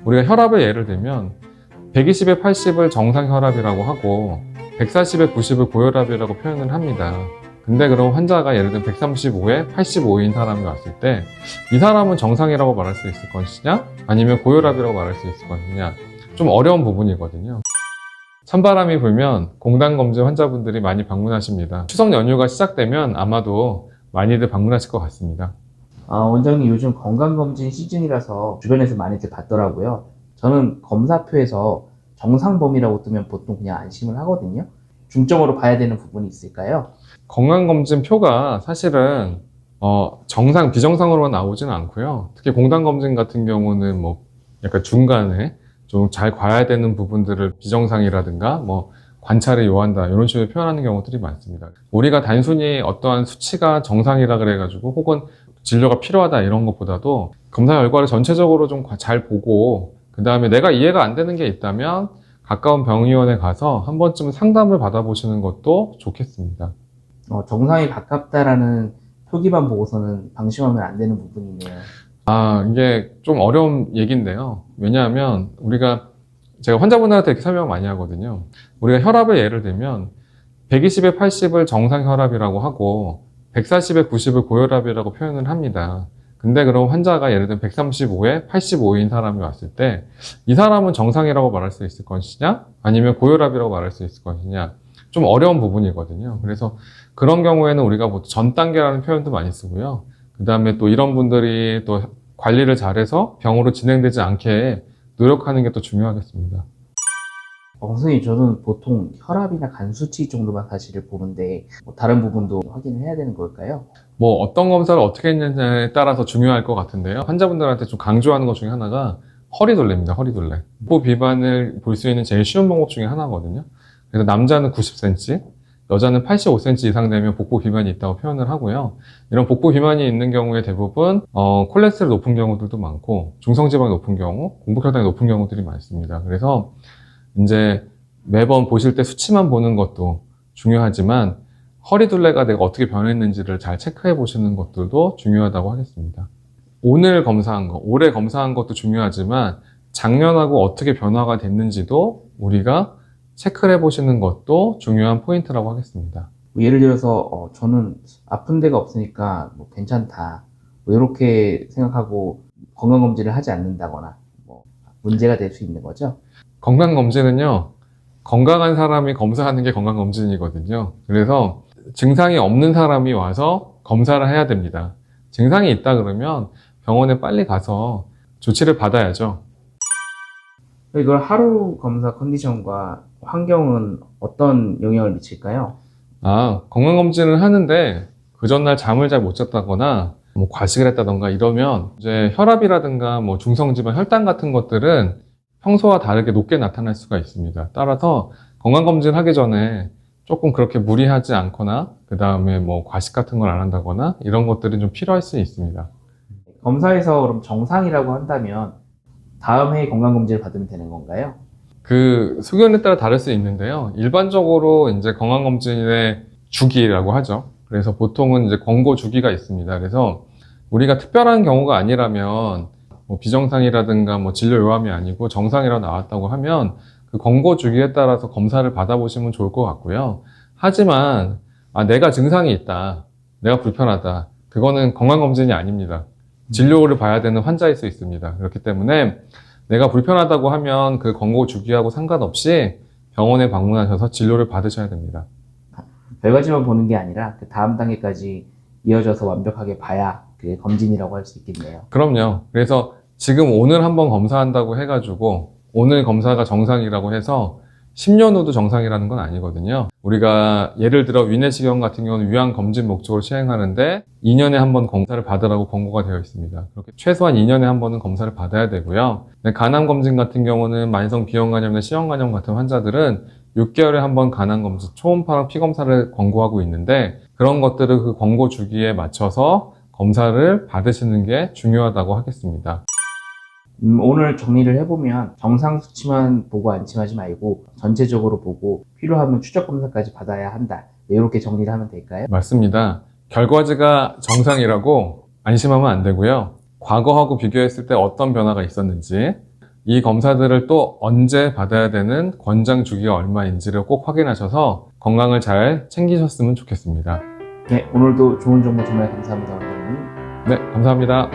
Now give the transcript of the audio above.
우리가 혈압을 예를 들면 120에 80을 정상 혈압이라고 하고 140에 90을 고혈압이라고 표현을 합니다. 근데 그럼 환자가 예를 들면 135에 85인 사람이 왔을 때 이 사람은 정상이라고 말할 수 있을 것이냐 아니면 고혈압이라고 말할 수 있을 것이냐, 좀 어려운 부분이거든요. 찬바람이 불면 공단검진 환자분들이 많이 방문하십니다. 추석 연휴가 시작되면 아마도 많이들 방문하실 것 같습니다. 원장님, 요즘 건강검진 시즌이라서 주변에서 많이들 받더라고요. 저는 검사표에서 정상범위라고 뜨면 보통 그냥 안심을 하거든요. 중점으로 봐야 되는 부분이 있을까요? 건강검진 표가 사실은 정상, 비정상으로만 나오지는 않고요. 특히 공단검진 같은 경우는 뭐 약간 중간에 좀 잘 봐야 되는 부분들을 비정상이라든가 뭐 관찰을 요한다 이런 식으로 표현하는 경우들이 많습니다. 우리가 단순히 어떠한 수치가 정상이라 그래가지고 혹은 진료가 필요하다 이런 것보다도 검사 결과를 전체적으로 좀 잘 보고 그 다음에 내가 이해가 안 되는 게 있다면 가까운 병의원에 가서 한 번쯤 상담을 받아보시는 것도 좋겠습니다. 정상에 가깝다라는 표기만 보고서는 방심하면 안 되는 부분이네요. 이게 좀 어려운 얘기인데요. 왜냐하면 제가 환자분들한테 이렇게 설명 많이 하거든요. 우리가 혈압을 예를 들면 120에 80을 정상 혈압이라고 하고 140에 90을 고혈압이라고 표현을 합니다. 근데 그럼 환자가 예를 들면 135에 85인 사람이 왔을 때 이 사람은 정상이라고 말할 수 있을 것이냐 아니면 고혈압이라고 말할 수 있을 것이냐, 좀 어려운 부분이거든요. 그래서 그런 경우에는 우리가 보통 전 단계라는 표현도 많이 쓰고요. 그 다음에 또 이런 분들이 또 관리를 잘해서 병으로 진행되지 않게 노력하는 게 또 중요하겠습니다. 선생님, 저는 보통 혈압이나 간 수치 정도만 사실을 보는데 다른 부분도 확인을 해야 되는 걸까요? 뭐 어떤 검사를 어떻게 했느냐에 따라서 중요할 것 같은데요. 환자분들한테 좀 강조하는 것 중에 하나가 허리둘레입니다. 허리둘레. 복부 비만을 볼 수 있는 제일 쉬운 방법 중에 하나거든요. 그래서 남자는 90cm, 여자는 85cm 이상 되면 복부 비만이 있다고 표현을 하고요. 이런 복부 비만이 있는 경우에 대부분 콜레스테롤 높은 경우들도 많고 중성지방이 높은 경우, 공복혈당이 높은 경우들이 많습니다. 그래서 이제 매번 보실 때 수치만 보는 것도 중요하지만 허리둘레가 내가 어떻게 변했는지를 잘 체크해 보시는 것들도 중요하다고 하겠습니다. 오늘 검사한 거, 올해 검사한 것도 중요하지만 작년하고 어떻게 변화가 됐는지도 우리가 체크를 해보시는 것도 중요한 포인트라고 하겠습니다. 예를 들어서 저는 아픈 데가 없으니까 괜찮다, 이렇게 생각하고 건강검진을 하지 않는다거나 문제가 될 수 있는 거죠? 건강검진은요, 건강한 사람이 검사하는 게 건강검진이거든요. 그래서 증상이 없는 사람이 와서 검사를 해야 됩니다. 증상이 있다 그러면 병원에 빨리 가서 조치를 받아야죠. 이걸 하루 검사 컨디션과 환경은 어떤 영향을 미칠까요? 건강검진을 하는데 그 전날 잠을 잘 못 잤다거나 뭐 과식을 했다던가 이러면 이제 혈압이라든가 뭐 중성지방, 혈당 같은 것들은 평소와 다르게 높게 나타날 수가 있습니다. 따라서 건강검진 하기 전에 조금 그렇게 무리하지 않거나 그 다음에 뭐 과식 같은 걸 안 한다거나 이런 것들은 좀 필요할 수 있습니다. 검사에서 그럼 정상이라고 한다면 다음 해에 건강검진을 받으면 되는 건가요? 그 소견에 따라 다를 수 있는데요. 일반적으로 이제 건강검진의 주기라고 하죠. 그래서 보통은 이제 권고 주기가 있습니다. 그래서 우리가 특별한 경우가 아니라면 뭐 비정상이라든가 뭐 진료 요함이 아니고 정상이라고 나왔다고 하면 그 권고 주기에 따라서 검사를 받아보시면 좋을 것 같고요. 하지만 내가 증상이 있다, 내가 불편하다, 그거는 건강검진이 아닙니다. 진료를 봐야 되는 환자일 수 있습니다. 그렇기 때문에 내가 불편하다고 하면 그 권고 주기하고 상관없이 병원에 방문하셔서 진료를 받으셔야 됩니다. 결과지만 보는 게 아니라 그 다음 단계까지 이어져서 완벽하게 봐야 그게 검진이라고 할 수 있겠네요. 그럼요. 그래서 지금 오늘 한번 검사한다고 해가지고 오늘 검사가 정상이라고 해서 10년 후도 정상이라는 건 아니거든요. 우리가 예를 들어 위내시경 같은 경우는 위암 검진 목적으로 시행하는데 2년에 한 번 검사를 받으라고 권고가 되어 있습니다. 그렇게 최소한 2년에 한 번은 검사를 받아야 되고요. 간암 검진 같은 경우는 만성 비형간염이나 C형간염 같은 환자들은 6개월에 한 번 간암 검진, 초음파랑 피 검사를 권고하고 있는데 그런 것들을 그 권고 주기에 맞춰서 검사를 받으시는 게 중요하다고 하겠습니다. 오늘 정리를 해보면 정상 수치만 보고 안심하지 말고 전체적으로 보고 필요하면 추적 검사까지 받아야 한다, 이렇게 정리를 하면 될까요? 맞습니다. 결과지가 정상이라고 안심하면 안 되고요. 과거하고 비교했을 때 어떤 변화가 있었는지, 이 검사들을 또 언제 받아야 되는 권장 주기가 얼마인지를 꼭 확인하셔서 건강을 잘 챙기셨으면 좋겠습니다. 네, 오늘도 좋은 정보 정말 감사합니다, 원장님. 네, 감사합니다.